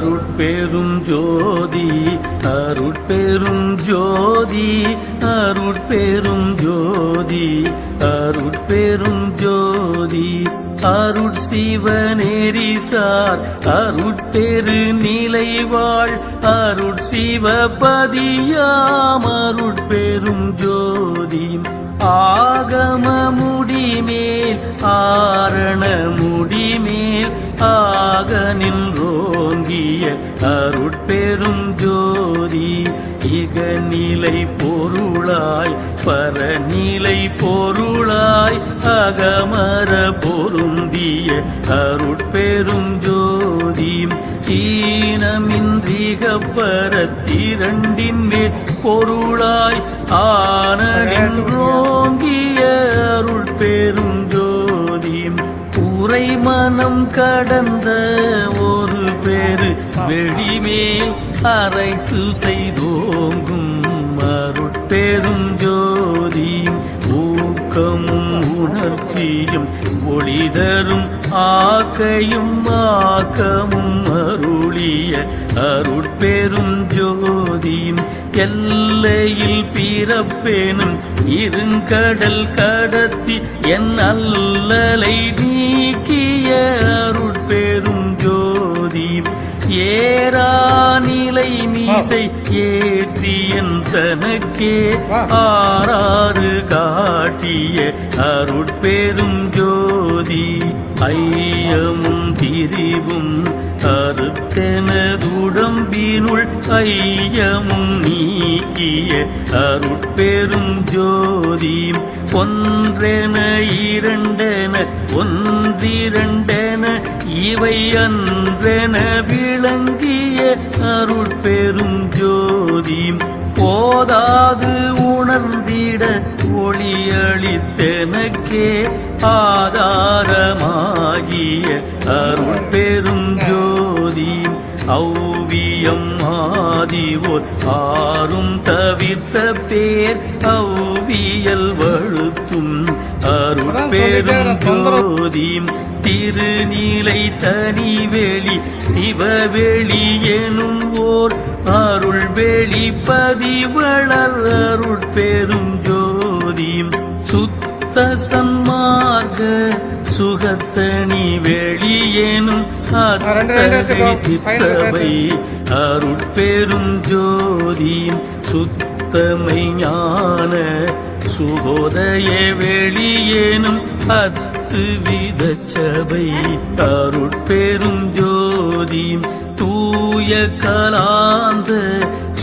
அருட்பெரும் ஜோதி அருட்பெரும் ஜோதி அருட்பெரும் ஜோதி அருட்பெரும் ஜோதி அருட்சிவநெறிசார் அருட்பெரு நிலைவாழ் அருட்சிவபதியாம் அருட்பெரும் ஜோதி ஆகம முடிமேல் ஆரண முடிமேல் ஆக நின்றோங்கிய அருட்பெரும் ஜோதி இகநிலை பொருளாய் பரநிலை பொருளாய் அகமர பொருந்திய அருட்பெரும் ஜோதி ஈனமின்றிகப்பரத்திரண்டின் மேற் பொருளாய் ஆனடின்றோங்கிய அருட்பெரும் ஜோதி உரை மனம் கடந்த ஒரு பேரு வெளிமேல் அரைசு செய்தோங்கும் அருட்பெரும் ஜோதி ஊக்கமும் உணர்ச்சியும் ஒளிதரும் ஆக்கையும் ஆக்கமும் அருளிய அருட்பெரும் ஜோதி எல்லையில் பிறப்பேனும் இருங்கடல் கடத்தி என் அல்லலை நீக்கிய அருட்பெரும் ஜோதி ஏரா நிலை மீசை ஏற்றியன் தனக்கே ஆறாறு காட்டிய அருட்பெரும் ஜோதி ஐயமும் திரிவும் அறுத்தெனதுடம்பினுள் ஐயமும் நீக்கிய அருட்பெரும் ஜோதி ஒன்றென இரண்டென ஒன்றிரண்டென இவை அன்றென விளங்கிய அருட்பெரும் ஜோதி போதாது உணர்ந்திட ஒளியளித்தெனக்கே ஆதாரமாகிய அருட்பெரும் ஜோதி ஔவியம் ஆதிவோர் ஆறும் தவிர்த்த பேர் ஔவியல் வழுத்தும் அருட்பெரும் ஜோதி திருநீலை தனிவெளி சிவவெளி எனும் ஓர் அருள் வெளிப்பதி வளர் அருட்பெரும் ஜோதி சுத்த சன்மார்க்க சுகத்தனி வெளியேனும் அத்தகை சிற்சபை அருட்பெரும் ஜோதி சுத்தமை ஞான சுகோதய வெளியேனும் அத்துவித சபை அருட்பெரும் ஜோதி தூய கலாந்த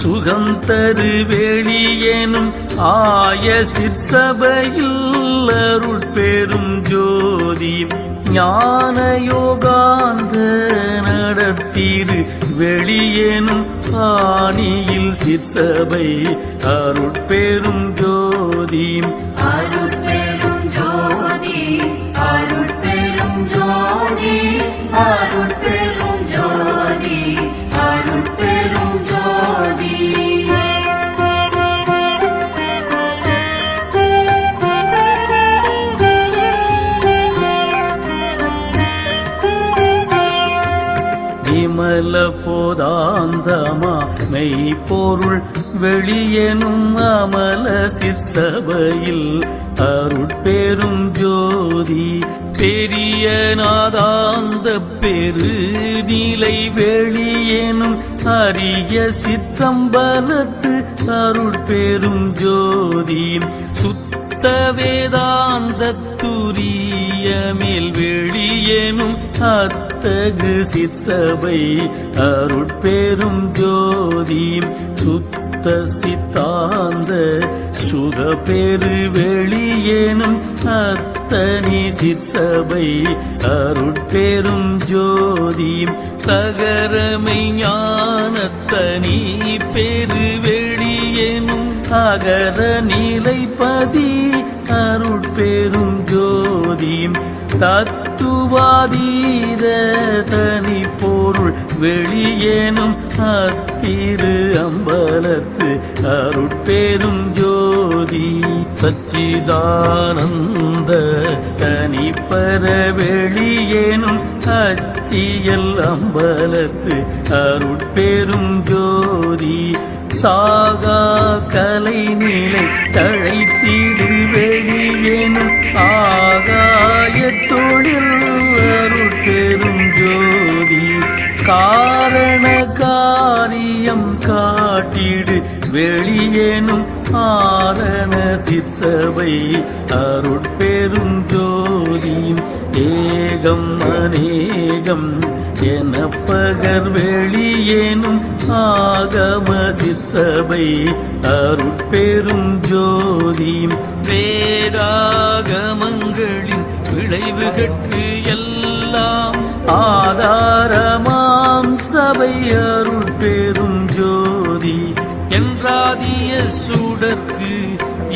சுகம் தரு வெளியேனும் ஆய சிற்சபையில் அருட்பெரும் ஜோதி ஞான யோகாந்த நடத்திரு வெளியேனும் ஆணியில் சிற்சபை அருட்பெரும் ஜோதி அருட்பெரும் ஜோதி அருட்பெரும் ஜோதி அருட்பெரும் ஜோதி அருட்பெரும் ஜோதி விமல போதாந்தமா மெய்ப்பொருள் வெளியெனும் அமல சிற்சபையில் அருட்பெரும் ஜோதி பெரிய நாதாந்த பெரு நிலை வெளியேனும் அரிய சிற்றம்பலத்து அருட்பெரும் ஜோதி சுத்த வேதாந்த துரிய மேல் வெளியேனும் அத்தகு சிற்சபை அருட்பெரும் ஜோதி சுத்த சித்தாந்த சுகப்பெரு வெளியேனும் அத்தனி சிற்சபை அருட்பெரும் ஜோதி தகரமை ஞானத்தனி பெரு வெளியேனும் அகர நிலைப்பதி அருட்பெரும் ஜோதி தத்துவாதீத தனி பொருள் வெளியேனும் அத்திரு அம்பலத்து அருட்பெரும் ஜோதி சச்சிதானந்த தனிப்பர வெளியேனும் அச்சியல் அம்பலத்து அருட்பெரும் ஜோதி சாகா கலை நிலை தழைத்திடு வெளியேனும் ஆகாய தொழில் அருட்பெரும் ஜோதி காரண காரியம் காட்டிடு வெளியேனும் ஆரண சிற்சபை அருட்பெரும் ஜோதி ஏகம் அநேகம் என பகர் வெளியேனும் ஆகம சிற்சபை அருட்பெரும் ஜோதி வேதாகமங்களின் விளைவுகட்கு எல்லாம் ஆதாரமாம் சபை அருட்பெரும் ஜோதி என்றாதிய சுடற்கு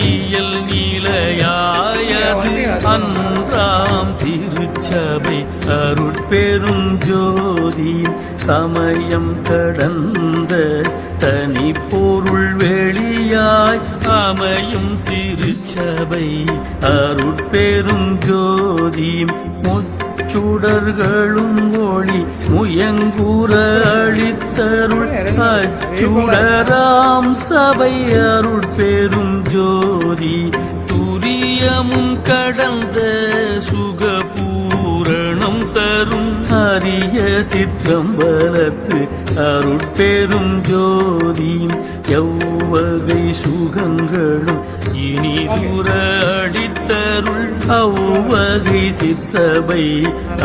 இயல் நீலையாயது அன்றாம் திருச்சபை அருட்பெரும் ஜோதி சமயம் கடந்த தனி பொருள் வெளியாய் அமையும் திருச்சபை அருட்பெரும் ஜோதி சுடர்களும் ஒளி முயங்குற அளித்தருள் அச்சுடராம் சபை அருட்பெரும் ஜோதி துரியமும் கடந்த சுகபூரணம் தரும் அரிய சிற்றம்பலத்து அருட்பெரும் ஜோதி எவ்வகை சுகங்களும் இனி தூர அடித்தருள் அவ்வகை சிற்சபை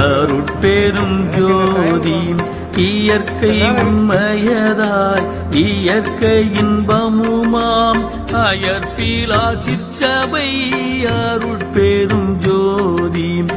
அருட்பெரும் ஜோதி இயற்கை உண்மையதாய் இயற்கை இன்பமுமாம் அயற்பிலா சிற்சபை அருட்பெரும் ஜோதி